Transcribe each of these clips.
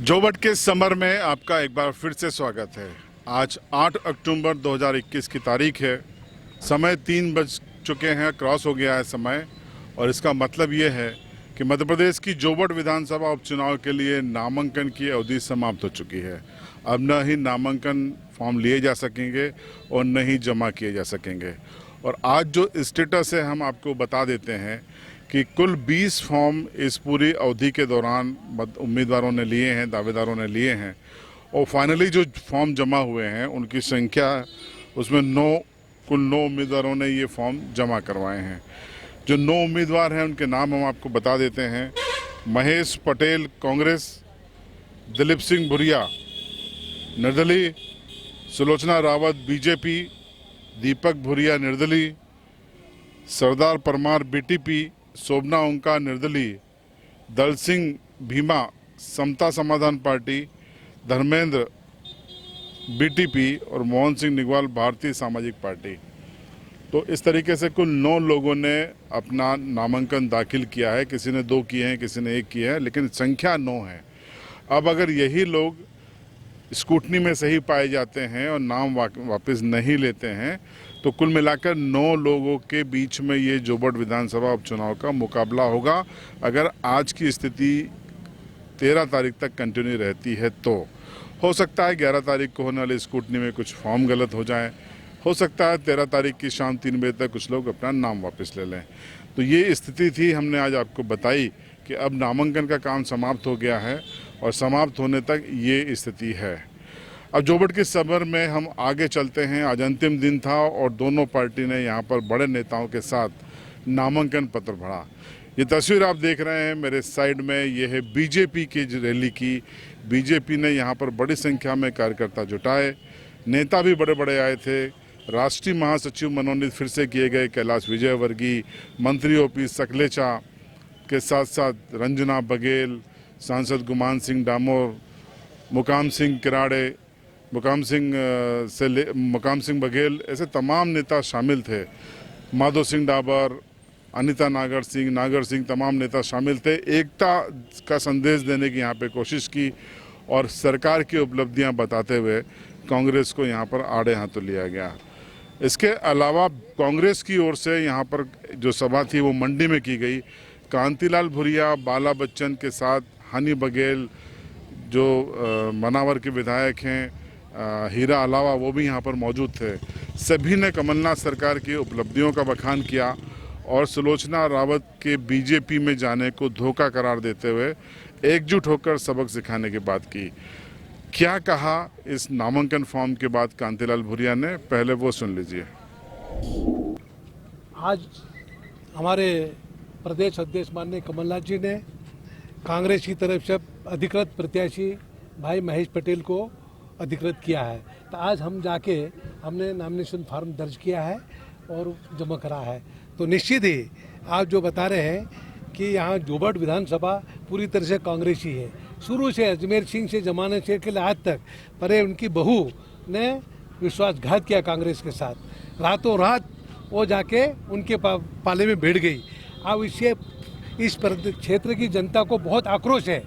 जोबट के समर में आपका एक बार फिर से स्वागत है। आज 8 अक्टूबर 2021 की तारीख है। समय 3 बज चुके हैं, क्रॉस हो गया है समय। और इसका मतलब ये है कि मध्य प्रदेश की जोबट विधानसभा उपचुनाव के लिए नामांकन की अवधि समाप्त हो चुकी है। अब न ही नामांकन फॉर्म लिए जा सकेंगे और न ही जमा किए जा सकेंगे। और आज जो स्टेटस है हम आपको बता देते हैं कि कुल 20 फॉर्म इस पूरी अवधि के दौरान उम्मीदवारों ने लिए हैं, दावेदारों ने लिए हैं। और फाइनली जो फॉर्म जमा हुए हैं उनकी संख्या, उसमें कुल 9 उम्मीदवारों ने ये फॉर्म जमा करवाए हैं। जो 9 उम्मीदवार हैं उनके नाम हम आपको बता देते हैं। महेश पटेल कांग्रेस, दिलीप सिंह भुरिया निर्दलीय, सुलोचना रावत बीजेपी, दीपक भुरिया निर्दलीय, सरदार परमार बीटीपी, शोभना ओंकार निर्दलीय, दल सिंह भीमा समता समाधान पार्टी, धर्मेंद्र बीटीपी और मोहन सिंह निगवाल भारतीय सामाजिक पार्टी। तो इस तरीके से कुल 9 लोगों ने अपना नामांकन दाखिल किया है। किसी ने 2 किए हैं, किसी ने 1 किया है, लेकिन संख्या 9 है। अब अगर यही लोग स्कूटनी में सही पाए जाते हैं और नाम वापस नहीं लेते हैं तो कुल मिलाकर 9 लोगों के बीच में ये जोबट विधानसभा उपचुनाव का मुकाबला होगा। अगर आज की स्थिति 13 तारीख तक कंटिन्यू रहती है तो हो सकता है 11 तारीख को होने वाली स्कूटनी में कुछ फॉर्म गलत हो जाए, हो सकता है 13 तारीख की शाम 3 बजे तक कुछ लोग अपना नाम वापस ले लें। तो ये स्थिति थी, हमने आज आपको बताई कि अब नामांकन का काम समाप्त हो गया है और समाप्त होने तक ये स्थिति है। अब जोबट के समर में हम आगे चलते हैं। आज अंतिम दिन था और दोनों पार्टी ने यहाँ पर बड़े नेताओं के साथ नामांकन पत्र भरा। ये तस्वीर आप देख रहे हैं मेरे साइड में, ये है बीजेपी की रैली की। बीजेपी ने यहाँ पर बड़ी संख्या में कार्यकर्ता जुटाए, नेता भी बड़े बड़े आए थे। राष्ट्रीय महासचिव मनोनीत फिर से किए गए कैलाश विजयवर्गीय, मंत्री ओपी सकलेचा के साथ साथ रंजना बघेल, सांसद गुमान सिंह डामोर, मुकाम सिंह किराड़े, मुकाम सिंह बघेल, ऐसे तमाम नेता शामिल थे। माधो सिंह डाबर, अनिता नागर सिंह, तमाम नेता शामिल थे। एकता का संदेश देने की यहाँ पे कोशिश की और सरकार की उपलब्धियाँ बताते हुए कांग्रेस को यहाँ पर आड़े हाथों लिया गया। इसके अलावा कांग्रेस की ओर से यहाँ पर जो सभा थी वो मंडी में की गई। कांतिलाल भुरिया, बाला बच्चन के साथ हनी बघेल जो मनावर के विधायक हैं, हीरा अलावा, वो भी यहाँ पर मौजूद थे। सभी ने कमलनाथ सरकार की उपलब्धियों का बखान किया और सुलोचना रावत के बीजेपी में जाने को धोखा करार देते हुए एकजुट होकर सबक सिखाने की बात की। क्या कहा इस नामांकन फॉर्म के बाद कांतिलाल भुरिया ने, पहले वो सुन लीजिए। आज हमारे प्रदेश अध्यक्ष माननीय कमलनाथ जी ने कांग्रेस की तरफ से अधिकृत प्रत्याशी भाई महेश पटेल को अधिकृत किया है। तो आज हम जाके हमने नॉमिनेशन फॉर्म दर्ज किया है और जमा करा है। तो निश्चित ही आप जो बता रहे हैं कि यहाँ जोबट विधानसभा पूरी तरह से कांग्रेसी है। शुरू से अजमेर सिंह से जमाने से के आज तक, पर उनकी बहू ने विश्वासघात किया कांग्रेस के साथ। रातों रात वो जाके उनके पाले में भिड़ गई। अब इससे इस क्षेत्र की जनता को बहुत आक्रोश है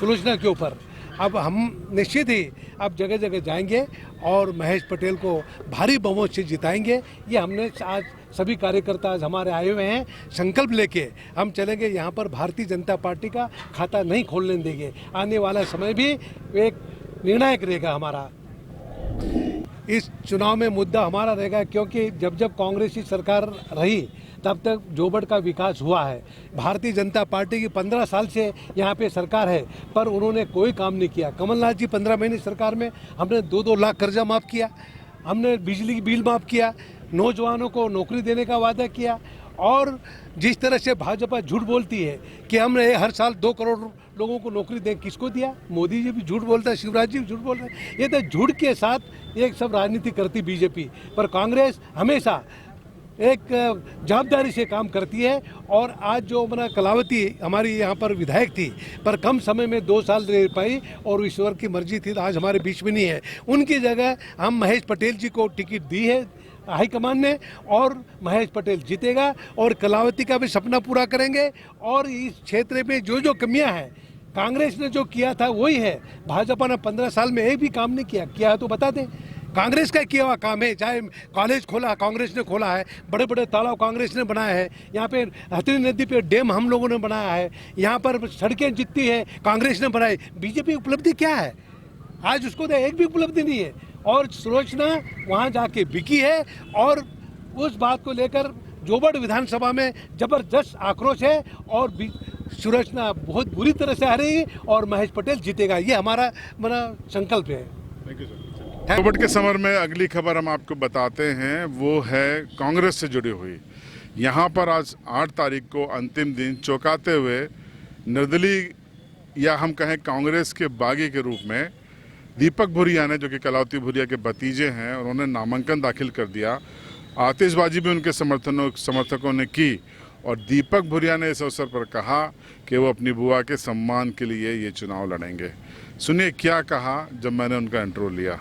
सुलोचना के ऊपर। अब हम निश्चित ही अब जगह जगह जाएंगे और महेश पटेल को भारी बहुमत से जिताएंगे। ये हमने आज सभी कार्यकर्ता आज हमारे आए हुए हैं, संकल्प लेके हम चलेंगे। यहाँ पर भारतीय जनता पार्टी का खाता नहीं खोलने देंगे। आने वाला समय भी एक निर्णायक रहेगा हमारा। इस चुनाव में मुद्दा हमारा रहेगा, क्योंकि जब जब कांग्रेस की सरकार रही तब तक जोबट का विकास हुआ है। भारतीय जनता पार्टी की 15 साल से यहाँ पे सरकार है, पर उन्होंने कोई काम नहीं किया। कमलनाथ जी 15 महीने सरकार में हमने 2-2 लाख कर्जा माफ़ किया, हमने बिजली की बिल माफ़ किया, नौजवानों को नौकरी देने का वादा किया। और जिस तरह से भाजपा झूठ बोलती है कि हमने हर साल 2 करोड़ लोगों को नौकरी दें, किसको दिया? मोदी जी भी झूठ बोलता है, शिवराज जी भी झूठ बोल रहे हैं। ये तो झूठ के साथ एक सब राजनीति करती बीजेपी, पर कांग्रेस हमेशा एक जवाबदारी से काम करती है। और आज जो अपना कलावती हमारी यहाँ पर विधायक थी, पर कम समय में 2 साल रह पाई और ईश्वर की मर्जी थी, आज हमारे बीच में नहीं है। उनकी जगह हम महेश पटेल जी को टिकट दी है हाईकमान ने, और महेश पटेल जीतेगा और कलावती का भी सपना पूरा करेंगे। और इस क्षेत्र में जो जो कमियां हैं कांग्रेस ने जो किया था वही है। भाजपा ने 15 साल में एक भी काम नहीं किया है तो बता दें। कांग्रेस का किया हुआ काम है, चाहे कॉलेज खोला कांग्रेस ने खोला है, बड़े बड़े तालाब कांग्रेस ने बनाया है, यहाँ पे हथनी नदी पे डैम हम लोगों ने बनाया है, यहाँ पर सड़कें जितनी है कांग्रेस ने बनाई। बीजेपी उपलब्धि क्या है? आज उसको तो एक भी उपलब्धि नहीं है। और सुलोचना वहाँ जाके बिकी है और उस बात को लेकर जोबड़ विधानसभा में जबरदस्त आक्रोश है और सुलोचना बहुत बुरी तरह से हारेगी और महेश पटेल जीतेगा। ये हमारा संकल्प है। Thank you sir. जोबट के समर में अगली खबर हम आपको बताते हैं, वो है कांग्रेस से जुड़ी हुई। यहाँ पर आज 8 तारीख को अंतिम दिन चौंकाते हुए निर्दलीय या हम कहें कांग्रेस के बागी के रूप में दीपक भुरिया ने, जो कि कलावती भुरिया के भतीजे हैं, उन्होंने नामांकन दाखिल कर दिया। आतिशबाजी भी उनके समर्थकों ने की और दीपक भुरिया ने इस अवसर पर कहा कि वो अपनी बुआ के सम्मान के लिए ये चुनाव लड़ेंगे। सुनिए क्या कहा जब मैंने उनका इंट्रो लिया।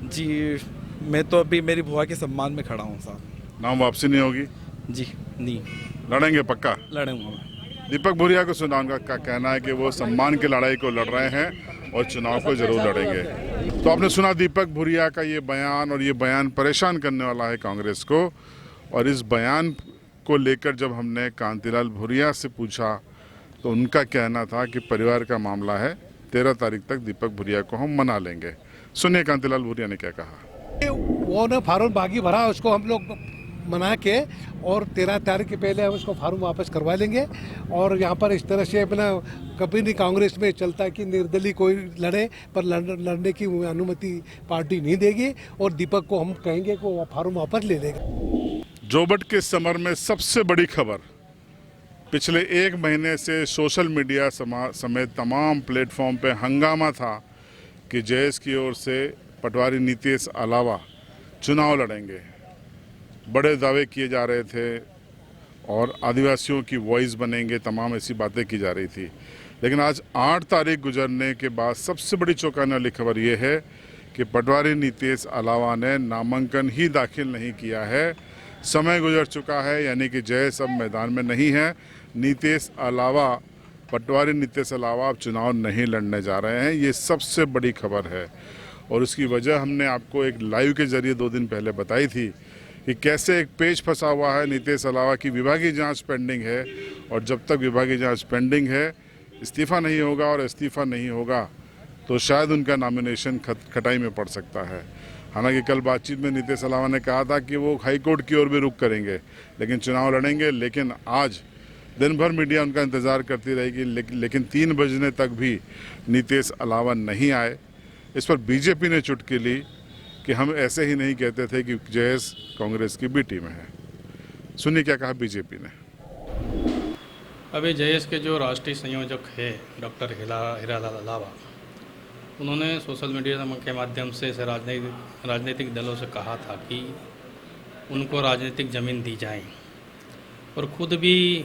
जी, मैं तो अभी मेरी बुआ के सम्मान में खड़ा हूँ साहब। नाम वापसी नहीं होगी? जी नहीं, लड़ेंगे पक्का? लड़ूंगा मैं। दीपक भुरिया को सुना, उनका कहना है कि वो सम्मान की लड़ाई को लड़ रहे हैं और चुनाव को जरूर लड़ेंगे। तो आपने सुना दीपक भुरिया का ये बयान, और ये बयान परेशान करने वाला है कांग्रेस को। और इस बयान को लेकर जब हमने कांतिलाल भुरिया से पूछा तो उनका कहना था कि परिवार का मामला है, 13 तारीख तक दीपक भुरिया को हम मना लेंगे। सुनिए कांतिलाल भुरिया ने क्या कहा। वो ने फार्म बागी भरा, उसको हम लोग मना के और 13 तारीख के पहले हम उसको फार्म वापस करवा लेंगे। और यहाँ पर इस तरह से अपना कभी नहीं कांग्रेस में चलता कि निर्दलीय कोई लड़े, पर लड़ने की अनुमति पार्टी नहीं देगी और दीपक को हम कहेंगे कि वो फार्म वापस ले लेगा। जोबट के समर में सबसे बड़ी खबर, पिछले 1 महीने से सोशल मीडिया समेत तमाम प्लेटफॉर्म पे हंगामा था कि जयेश की ओर से पटवारी नीतीश अलावा चुनाव लड़ेंगे। बड़े दावे किए जा रहे थे और आदिवासियों की वॉइस बनेंगे, तमाम ऐसी बातें की जा रही थी। लेकिन आज 8 तारीख गुजरने के बाद सबसे बड़ी चौंकाने वाली खबर ये है कि पटवारी नीतीश अलावा ने नामांकन ही दाखिल नहीं किया है। समय गुजर चुका है, यानी कि जयेश अब मैदान में नहीं है। नीतीश अलावा, पटवारी नीतीश अलावा अब चुनाव नहीं लड़ने जा रहे हैं। ये सबसे बड़ी खबर है और उसकी वजह हमने आपको एक लाइव के जरिए 2 दिन पहले बताई थी कि कैसे एक पेच फंसा हुआ है नीतीश अलावा की विभागीय जांच पेंडिंग है। और जब तक विभागीय जांच पेंडिंग है, इस्तीफा नहीं होगा, और इस्तीफा नहीं होगा तो शायद उनका नॉमिनेशन खटाई में पड़ सकता है। हालांकि कल बातचीत में नीतीश अलावा ने कहा था कि वो हाईकोर्ट की ओर भी रुख करेंगे, लेकिन चुनाव लड़ेंगे। लेकिन आज दिन भर मीडिया उनका इंतज़ार करती रहेगी, लेकिन 3 बजने तक भी नीतीश अलावा नहीं आए। इस पर बीजेपी ने चुटकी ली कि हम ऐसे ही नहीं कहते थे कि जयेश कांग्रेस की बी टीम है। सुनिए क्या कहा बीजेपी ने। अभी जयेश के जो राष्ट्रीय संयोजक है डॉक्टर हीरालाल अलावा, उन्होंने सोशल मीडिया के माध्यम से राजनीतिक दलों से कहा था कि उनको राजनीतिक ज़मीन दी जाए, और ख़ुद भी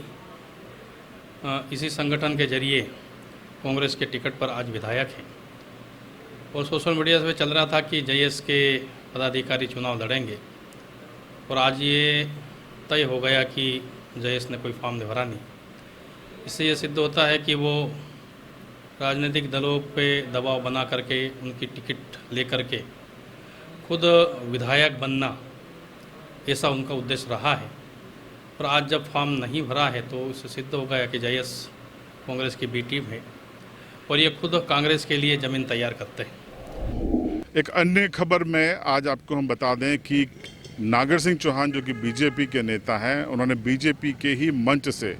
इसी संगठन के जरिए कांग्रेस के टिकट पर आज विधायक हैं। और सोशल मीडिया से चल रहा था कि जयेश के पदाधिकारी चुनाव लड़ेंगे, और आज ये तय हो गया कि जयेश ने कोई फॉर्म नहीं भरा नहीं। इससे ये सिद्ध होता है कि वो राजनीतिक दलों पे दबाव बना करके उनकी टिकट लेकर के खुद विधायक बनना, ऐसा उनका उद्देश्य रहा है। और आज जब फॉर्म नहीं भरा है तो इससे सिद्ध हो गया कि जयेश कांग्रेस की बी टीम है और ये खुद कांग्रेस के लिए ज़मीन तैयार करते हैं। एक अन्य खबर में आज आपको हम बता दें कि नागर सिंह चौहान, जो कि बीजेपी के नेता हैं, उन्होंने बीजेपी के ही मंच से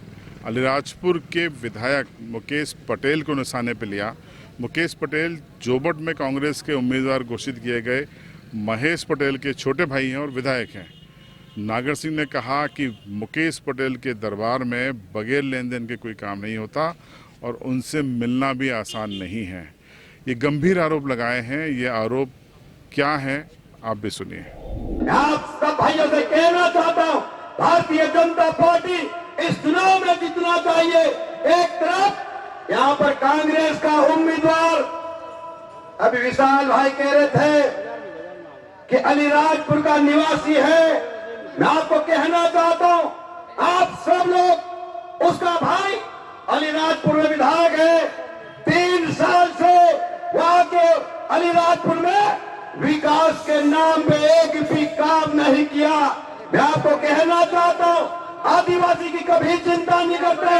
अलीराजपुर के विधायक मुकेश पटेल को निशाने पर लिया। मुकेश पटेल जोबट में कांग्रेस के उम्मीदवार घोषित किए गए महेश पटेल के छोटे भाई हैं और विधायक हैं। नागर सिंह ने कहा कि मुकेश पटेल के दरबार में बगैर लेन देन के कोई काम नहीं होता और उनसे मिलना भी आसान नहीं है। ये गंभीर आरोप लगाए हैं। ये आरोप क्या है, आप भी सुनिए। आप सब भाइयों से कहना चाहता हूं, भारतीय जनता पार्टी इस चुनाव में जीतना चाहिए। एक तरफ यहाँ पर कांग्रेस का उम्मीदवार अभी विशाल भाई कह रहे थे कि अलीराजपुर का निवासी है। मैं आपको कहना चाहता हूं, आप सब लोग उसका भाई अलीराजपुर में विधायक है, 3 साल से वहां के अलीराजपुर में विकास के नाम पे एक भी काम नहीं किया। मैं आपको कहना चाहता हूं, आदिवासी की कभी चिंता नहीं करते,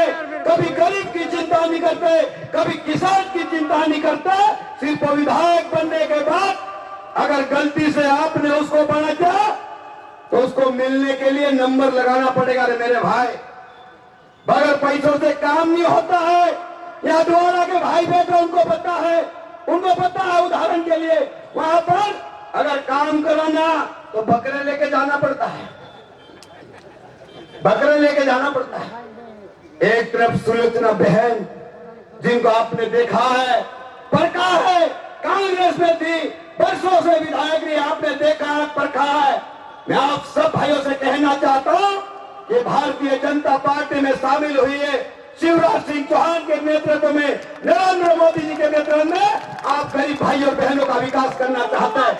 कभी गरीब की चिंता नहीं करते, कभी किसान की चिंता नहीं करते। सिर्फ वो विधायक बनने के बाद अगर गलती से आपने उसको बना दिया तो उसको मिलने के लिए नंबर लगाना पड़ेगा। रे मेरे भाई, बगैर पैसों से काम नहीं होता है। यहाँ द्वारा के भाई बेटे उनको पता है, उदाहरण के लिए वहां पर अगर काम कराना तो बकरे लेके जाना पड़ता है, एक तरफ सुलोचना बहन जिनको आपने देखा है, परखा है, कांग्रेस में थी, वर्षों से विधायक ने आपने देखा है, परखा है। मैं आप सब भाइयों से कहना चाहता हूं कि भारतीय जनता पार्टी में शामिल हुई है, शिवराज सिंह चौहान के नेतृत्व में, नरेंद्र मोदी जी के नेतृत्व में आप गरीब भाइयों बहनों का विकास करना चाहते हैं।